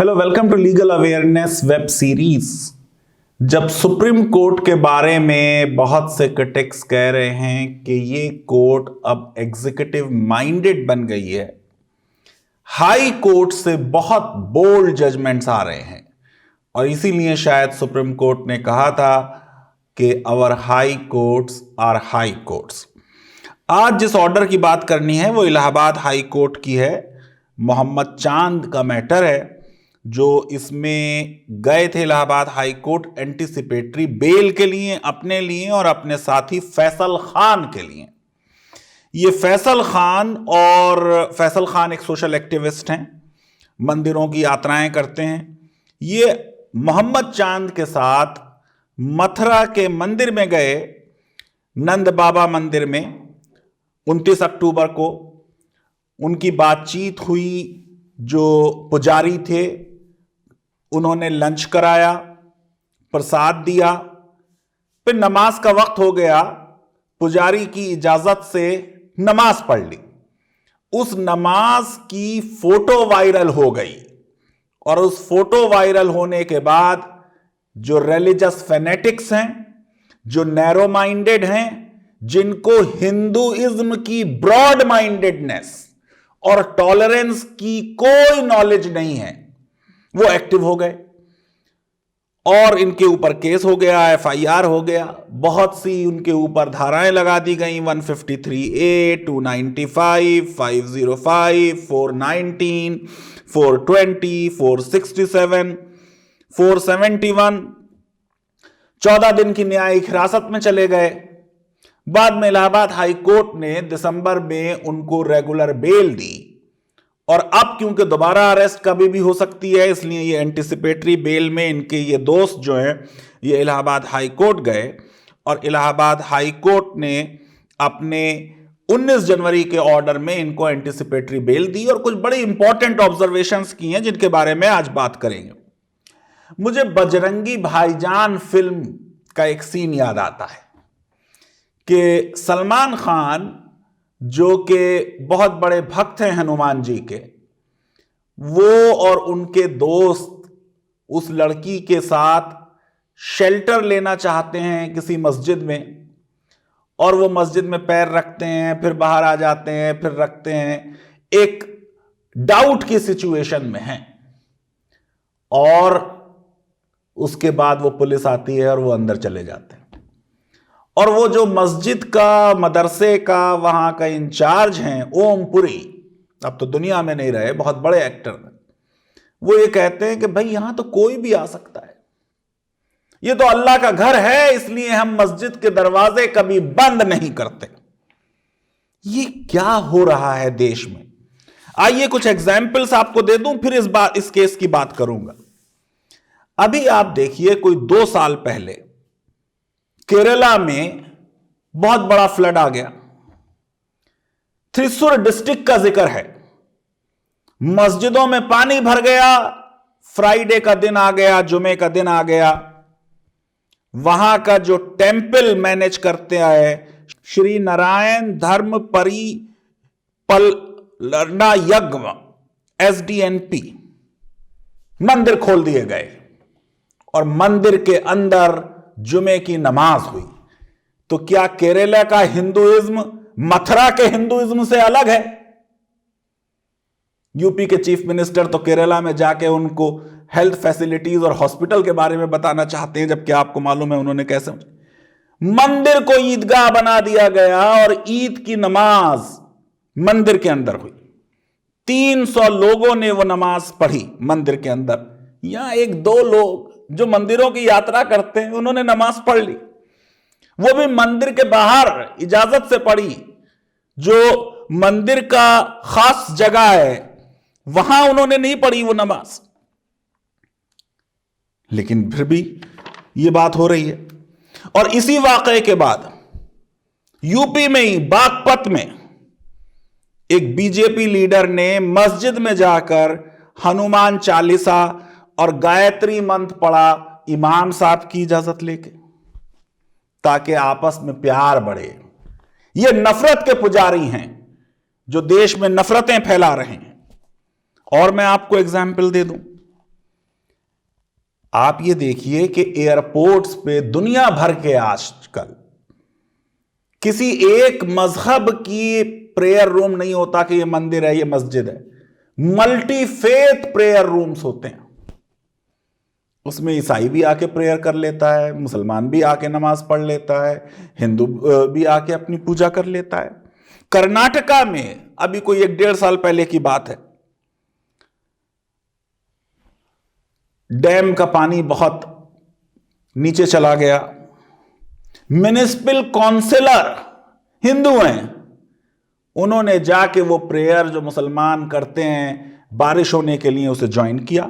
Hello, welcome to legal awareness web series. जब Supreme Court के बारे में बहुत से क्रिटिक्स कह रहे हैं कि ये कोर्ट अब एग्जीक्यूटिव माइंडेड बन गई है, हाई कोर्ट से बहुत बोल्ड जजमेंट्स आ रहे हैं और इसीलिए शायद सुप्रीम कोर्ट ने कहा था कि our high courts are high courts. आज जिस ऑर्डर की बात करनी है वो इलाहाबाद हाई कोर्ट की है। मोहम्मद चांद का मैटर है जो इसमें गए थे Allahabad high court anticipatory bail के लिए, अपने लिए और अपने साथी फैसल खान के लिए। ये फैसल खान एक सोशल एक्टिविस्ट हैं, मंदिरों की यात्राएं करते हैं। ये मोहम्मद चांद के साथ मथुरा के मंदिर में गए, नंद बाबा मंदिर में 29 अक्टूबर को उनकी बातचीत हुई। जो पुजारी थे उन्होंने लंच कराया, प्रसाद दिया, फिर नमाज का वक्त हो गया, पुजारी की इजाजत से नमाज पढ़ ली। उस नमाज की फोटो वायरल हो गई और उस फोटो वायरल होने के बाद जो रिलीजियस फैनेटिक्स हैं, जो नैरो माइंडेड हैं, जिनको हिंदुइज्म की ब्रॉड माइंडेडनेस और टॉलरेंस की कोई नॉलेज नहीं है, वो एक्टिव हो गए और इनके ऊपर केस हो गया, एफआईआर हो गया। बहुत सी उनके ऊपर धाराएं लगा दी गई, 153A, 295, 505, 419, 420, 467, 471। 14 दिन की न्यायिक हिरासत में चले गए। बाद में इलाहाबाद हाई कोर्ट ने दिसंबर में उनको रेगुलर बेल दी और अब क्योंकि दोबारा अरेस्ट कभी भी हो सकती है, इसलिए ये एंटीसिपेटरी बेल में इनके ये दोस्त जो हैं ये इलाहाबाद हाई कोर्ट गए और इलाहाबाद हाई कोर्ट ने अपने 19 जनवरी के ऑर्डर में इनको एंटीसिपेटरी बेल दी और कुछ बड़ी इंपॉर्टेंट ऑब्जर्वेशंस की हैं जिनके बारे में आज बात करेंगे। मुझे बजरंगी भाईजान फिल्म का एक सीन याद आता है कि सलमान खान जो कि बहुत बड़े भक्त हैं हनुमान जी के, वो और उनके दोस्त उस लड़की के साथ शेल्टर लेना चाहते हैं किसी मस्जिद में और वो मस्जिद में पैर रखते हैं, फिर बाहर आ जाते हैं, फिर रखते हैं। एक डाउट की सिचुएशन में हैं और उसके बाद वो पुलिस आती है और वो अंदर चले जाते हैं और वो जो मस्जिद का, मदरसे का वहां का इंचार्ज हैं ओमपुरी, अब तो दुनिया में नहीं रहे, बहुत बड़े एक्टर हैं, वो ये कहते हैं कि भाई यहां तो कोई भी आ सकता है, ये तो अल्लाह का घर है, इसलिए हम मस्जिद के दरवाजे कभी बंद नहीं करते। ये क्या हो रहा है देश में? आइए कुछ एग्जाम्पल्स आपको दे दूं, फिर इस केस की बात करूंगा। अभी आप देखिए, कोई 2 साल पहले केरला में बहुत बड़ा फ्लड आ गया। थ्रिसुर डिस्ट्रिक्ट का जिक्र है, मस्जिदों में पानी भर गया। फ्राइडे का दिन आ गया, जुमे का दिन आ गया। वहां का जो टेंपल मैनेज करते आए श्री नारायण धर्म परिपालना यज्ञ SDNP, मंदिर खोल दिए गए और मंदिर के अंदर जुमे की नमाज हुई। तो क्या केरला का हिंदुइज्म मथुरा के हिंदुइज्म से अलग है? यूपी के चीफ मिनिस्टर तो केरला में जाके उनको हेल्थ फैसिलिटीज और हॉस्पिटल के बारे में बताना चाहते हैं, जबकि आपको मालूम है उन्होंने कैसे मंदिर को ईदगाह बना दिया गया और ईद की नमाज मंदिर के अंदर हुई। 300 लोगों ने वो नमाज पढ़ी मंदिर के अंदर। यहां 1-2 लोग जो मंदिरों की यात्रा करते हैं उन्होंने नमाज पढ़ ली, वो भी मंदिर के बाहर इजाजत से पढ़ी। जो मंदिर का खास जगह है वहां उन्होंने नहीं पढ़ी वो नमाज, लेकिन फिर भी ये बात हो रही है। और इसी वाकये के बाद यूपी में ही बागपत में एक बीजेपी लीडर ने मस्जिद में जाकर हनुमान चालीसा और गायत्री मंत्र पढ़ा, इमाम साहब की इजाजत लेके, ताकि आपस में प्यार बढ़े। ये नफरत के पुजारी हैं जो देश में नफरतें फैला रहे हैं। और मैं आपको एग्जाम्पल दे दूं, आप ये देखिए कि एयरपोर्ट्स पे दुनिया भर के आजकल किसी एक मजहब की प्रेयर रूम नहीं होता कि ये मंदिर है, ये मस्जिद है। मल्टी फेथ प्रेयर रूम्स होते हैं। उसमें ईसाई भी आके प्रेयर कर लेता है, मुसलमान भी आके नमाज पढ़ लेता है, हिंदू भी आके अपनी पूजा कर लेता है। कर्नाटका में अभी कोई 1-1.5 साल पहले की बात है, डैम का पानी बहुत नीचे चला गया। म्युनिसिपल काउंसिलर हिंदू हैं, उन्होंने जाके वो प्रेयर जो मुसलमान करते हैं बारिश होने के लिए, उसे ज्वाइन किया।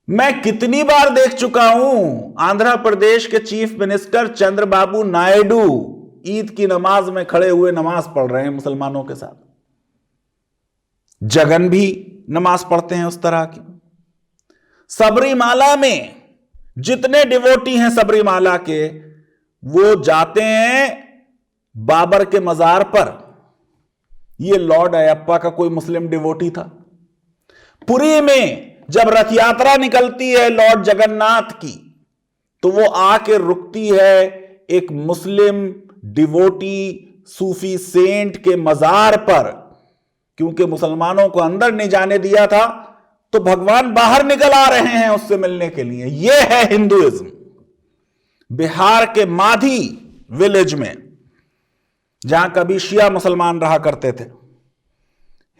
मैं कितनी बार देख चुका हूं आंध्र प्रदेश के चीफ मिनिस्टर चंद्रबाबू नायडू ईद की नमाज में खड़े हुए नमाज पढ़ रहे हैं मुसलमानों के साथ। जगन भी नमाज पढ़ते हैं उस तरह की। सबरीमाला में जितने डिवोटी हैं सबरीमाला के, वो जाते हैं बाबर के मजार पर। ये लॉर्ड अयप्पा का कोई मुस्लिम डिवोटी था। पुरी में जब रथ यात्रा निकलती है लॉर्ड जगन्नाथ की, तो वो आके रुकती है एक मुस्लिम डिवोटी सूफी सेंट के मजार पर, क्योंकि मुसलमानों को अंदर नहीं जाने दिया था, तो भगवान बाहर निकल आ रहे हैं उससे मिलने के लिए। यह है हिंदुइज्म। बिहार के माधी विलेज में, जहां कभी शिया मुसलमान रहा करते थे,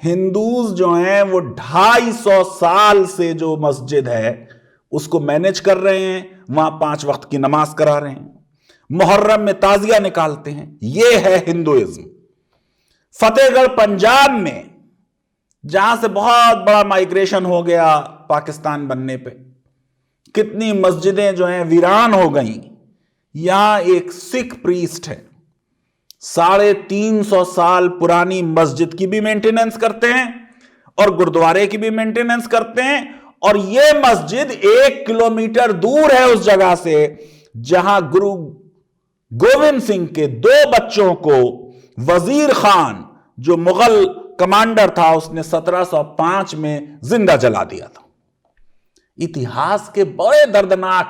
हिंदूज जो हैं वो 250 साल से जो मस्जिद है उसको मैनेज कर रहे हैं, वहां 5 वक्त की नमाज करा रहे हैं, मुहर्रम में ताजिया निकालते हैं। यह है हिंदुइज्म। फतेहगढ़ पंजाब में, जहां से बहुत बड़ा माइग्रेशन हो गया पाकिस्तान बनने पे, कितनी मस्जिदें जो हैं वीरान हो गई। यहां एक सिख प्रीस्ट है, 350 साल पुरानी मस्जिद की भी मेंटेनेंस करते हैं और गुरुद्वारे की भी मेंटेनेंस करते हैं। और यह मस्जिद 1 किलोमीटर दूर है उस जगह से जहां गुरु गोविंद सिंह के 2 बच्चों को वजीर खान, जो मुगल कमांडर था, उसने 1705 में जिंदा जला दिया था। इतिहास के बड़े दर्दनाक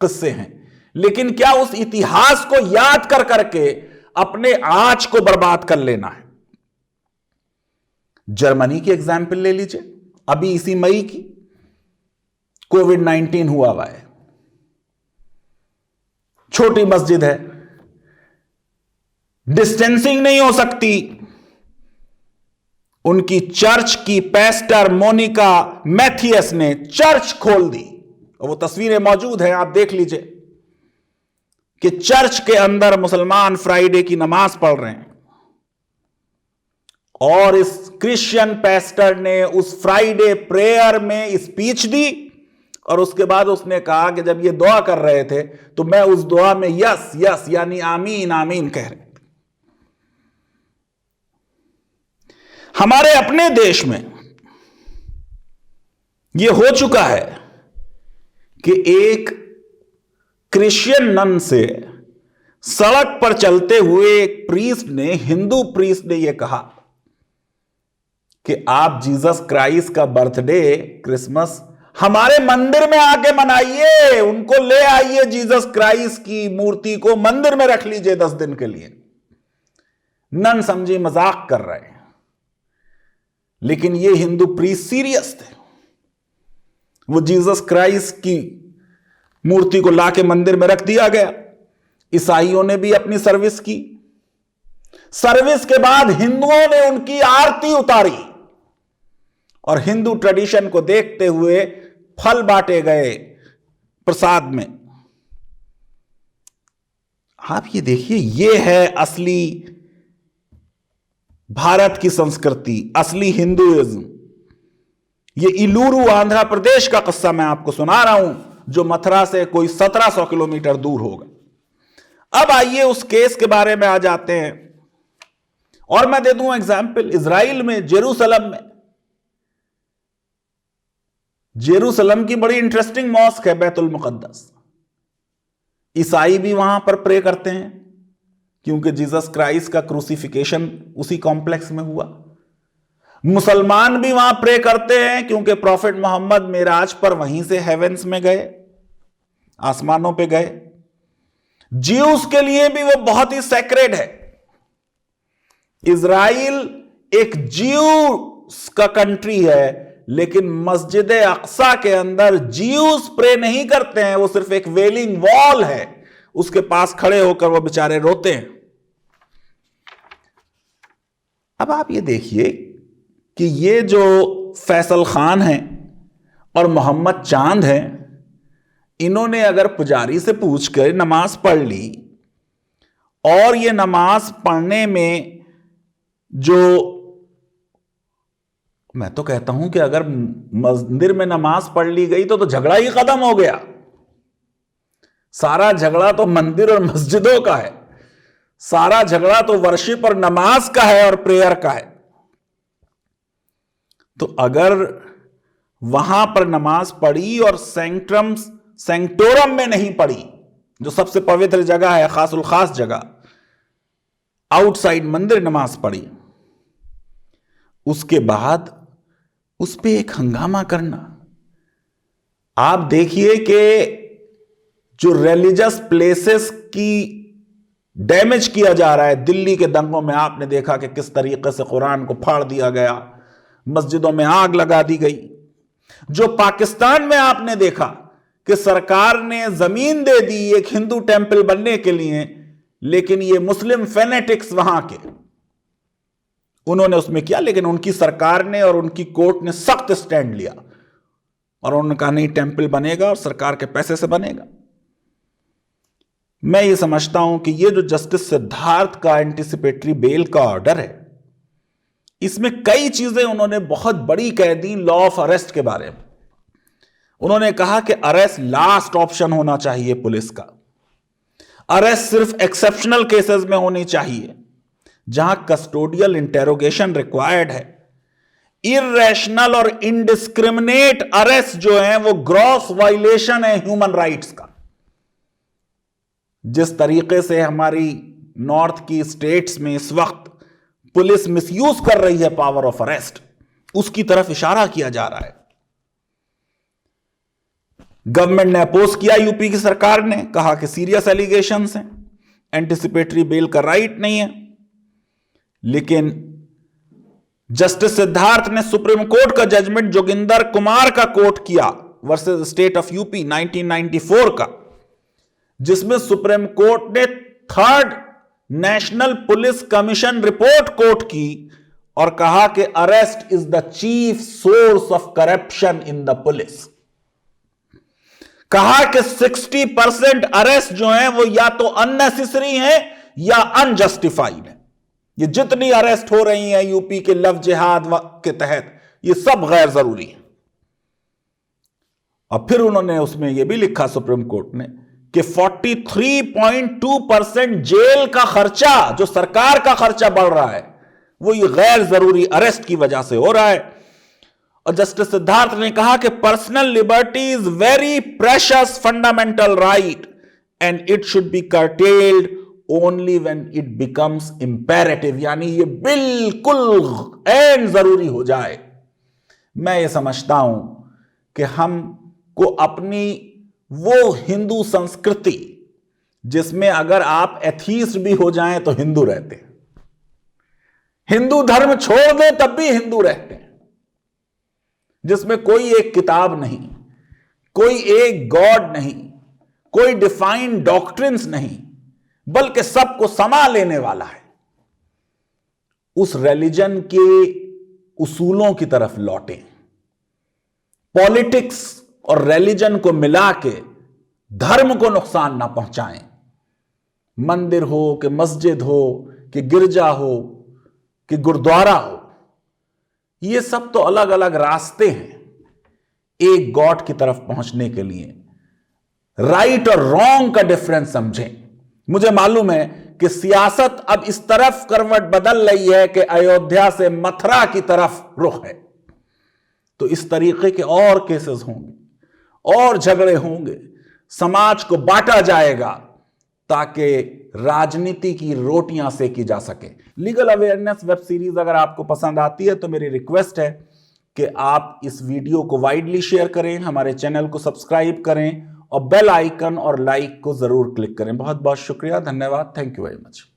किस्से हैं, लेकिन क्या उस इतिहास को याद कर करके अपने आज को बर्बाद कर लेना है? जर्मनी की एग्जाम्पल ले लीजिए। अभी इसी मई की कोविड-19 हुआ है। छोटी मस्जिद है, डिस्टेंसिंग नहीं हो सकती। उनकी चर्च की पेस्टर मोनिका मैथियस ने चर्च खोल दी, और वो तस्वीरें मौजूद हैं, आप देख लीजिए कि चर्च के अंदर मुसलमान फ्राइडे की नमाज पढ़ रहे हैं। और इस क्रिश्चियन पेस्टर ने उस फ्राइडे प्रेयर में स्पीच दी, और उसके बाद उसने कहा कि जब ये दुआ कर रहे थे तो मैं उस दुआ में यस यस यानी आमीन आमीन कह रहे थे। हमारे अपने देश में यह हो चुका है कि एक क्रिश्चियन नन से सड़क पर चलते हुए एक प्रीस्ट ने, हिंदू प्रीस्ट ने यह कहा कि आप जीसस क्राइस्ट का बर्थडे, क्रिसमस हमारे मंदिर में आके मनाइए, उनको ले आइए, जीसस क्राइस्ट की मूर्ति को मंदिर में रख लीजिए 10 दिन के लिए। नन समझी मजाक कर रहे हैं, लेकिन ये हिंदू प्रीस्ट सीरियस थे। वो जीसस क्राइस्ट की मूर्ति को लाके मंदिर में रख दिया गया। ईसाइयों ने भी अपनी सर्विस की। सर्विस के बाद हिंदुओं ने उनकी आरती उतारी, और हिंदू ट्रेडिशन को देखते हुए फल बांटे गए प्रसाद में। आप ये देखिए, ये है असली भारत की संस्कृति, असली हिंदुइज्म। ये इलूरू आंध्र प्रदेश का किस्सा मैं आपको सुना रहा हूं, जो मथुरा से कोई 1700 किलोमीटर दूर होगा। अब आइए उस केस के बारे में आ जाते हैं, और मैं दे दूं एग्जाम्पल। इजराइल में जेरूसलम की बड़ी इंटरेस्टिंग मॉस्क है, बैतुल मुकद्दस। ईसाई भी वहां पर प्रे करते हैं, क्योंकि जीसस क्राइस्ट का क्रूसिफिकेशन उसी कॉम्प्लेक्स में हुआ। मुसलमान भी वहां प्रे करते हैं क्योंकि प्रॉफिट मोहम्मद मेराज पर वहीं से हेवेंस में गए, आसमानों पे गए। ज्यूस के लिए भी वो बहुत ही सेक्रेड है। इजराइल एक ज्यूस का कंट्री है, लेकिन मस्जिद अक्सा के अंदर ज्यूस प्रे नहीं करते हैं, वो सिर्फ एक वेलिंग वॉल है, उसके पास खड़े होकर वो बेचारे रोते हैं। अब आप ये देखिए कि ये जो फैसल खान हैं और मोहम्मद चांद हैं, इन्होंने अगर पुजारी से पूछकर नमाज पढ़ ली और ये नमाज पढ़ने में जो, मैं तो कहता हूं कि अगर मंदिर में नमाज पढ़ ली गई तो झगड़ा ही खत्म हो गया। सारा झगड़ा तो मंदिर और मस्जिदों का है, सारा झगड़ा तो वर्शिप और नमाज का है और प्रेयर का है। तो अगर वहां पर नमाज पढ़ी और सेंक्टोरम में नहीं पढ़ी, जो सबसे पवित्र जगह है, खासुल खास जगह, आउटसाइड मंदिर नमाज पढ़ी, उसके बाद उस पे एक हंगामा करना। आप देखिए कि जो रिलीजियस प्लेसेस की डैमेज किया जा रहा है, दिल्ली के दंगों में आपने देखा कि किस तरीके से कुरान को फाड़ दिया गया, मस्जिदों में आग लगा दी गई। जो पाकिस्तान में आपने देखा कि सरकार ने जमीन दे दी एक हिंदू टेंपल बनने के लिए, लेकिन ये मुस्लिम फेनेटिक्स वहां के, उन्होंने उसमें किया, लेकिन उनकी सरकार ने और उनकी कोर्ट ने सख्त स्टैंड लिया और उन्होंने कहा नहीं, टेंपल बनेगा और सरकार के पैसे से बनेगा। मैं ये समझता हूं कि ये जो जस्टिस सिद्धार्थ का एंटिसिपेटरी बेल का ऑर्डर है, इसमें कई चीजें उन्होंने बहुत बड़ी कह दी लॉ ऑफ अरेस्ट के बारे में। उन्होंने कहा कि अरेस्ट लास्ट ऑप्शन होना चाहिए पुलिस का, अरेस्ट सिर्फ एक्सेप्शनल केसेस में होनी चाहिए जहां कस्टोडियल इंटेरोगेशन रिक्वायर्ड है। इररेशनल और इनडिस्क्रिमिनेट अरेस्ट जो है वो ग्रॉस वायलेशन है ह्यूमन राइट्स का। जिस तरीके से हमारी नॉर्थ की स्टेट्स में इस वक्त पुलिस मिसयूज कर रही है पावर ऑफ अरेस्ट, उसकी तरफ इशारा किया जा रहा है। गवर्नमेंट ने अपोज किया, यूपी की सरकार ने कहा कि सीरियस एलिगेशंस हैं, एंटिसिपेटरी बेल का राइट नहीं है। लेकिन जस्टिस सिद्धार्थ ने सुप्रीम कोर्ट का जजमेंट जोगिंदर कुमार का कोट किया वर्सेस स्टेट ऑफ यूपी 1994 का, जिसमें सुप्रीम कोर्ट ने third national police commission report quote की और कहा कि arrest is the chief source of corruption in the police. कहा कि 60% अरेस्ट जो हैं वो या तो अननेसेसरी हैं या अनजस्टिफाइड है। ये जितनी अरेस्ट हो रही हैं यूपी के लव जिहाद के तहत, ये सब गैर जरूरी है। और फिर उन्होंने उसमें यह भी लिखा सुप्रीम कोर्ट ने कि 43.2% जेल का खर्चा, जो सरकार का खर्चा बढ़ रहा है, वो ये गैर जरूरी अरेस्ट की वजह से हो रहा है। और जस्टिस सिद्धार्थ ने कहा कि personal liberty is very precious fundamental right and it should be curtailed only when it becomes imperative, यानी ये बिल्कुल एंड जरूरी हो जाए। मैं ये समझता हूं कि हमको अपनी वो हिंदू संस्कृति, जिसमें अगर आप एथीस्ट भी हो जाएं तो हिंदू रहते हैं, हिंदू धर्म छोड़ दें तब भी हिंदू रहते हैं, जिसमें कोई एक किताब नहीं, कोई एक गॉड नहीं, कोई डिफाइंड डॉक्ट्रिन्स नहीं, बल्कि सबको समा लेने वाला है, उस रिलीजन के उसूलों की तरफ लौटें। पॉलिटिक्स और रिलीजन को मिला के धर्म को नुकसान ना पहुंचाएं। मंदिर हो कि मस्जिद हो कि गिरजा हो कि गुरुद्वारा हो, ये सब तो अलग अलग रास्ते हैं एक गॉड की तरफ पहुंचने के लिए। राइट और रॉन्ग का डिफरेंस समझें। मुझे मालूम है कि सियासत अब इस तरफ करवट बदल रही है कि अयोध्या से मथुरा की तरफ रुख है, तो इस तरीके के और केसेस होंगे और झगड़े होंगे, समाज को बांटा जाएगा ताकि राजनीति की रोटियां सेकी जा सके। लीगल अवेयरनेस वेब सीरीज अगर आपको पसंद आती है तो मेरी रिक्वेस्ट है कि आप इस वीडियो को वाइडली शेयर करें, हमारे चैनल को सब्सक्राइब करें और बेल आइकन और लाइक को जरूर क्लिक करें। बहुत बहुत शुक्रिया, धन्यवाद, थैंक यू वेरी मच।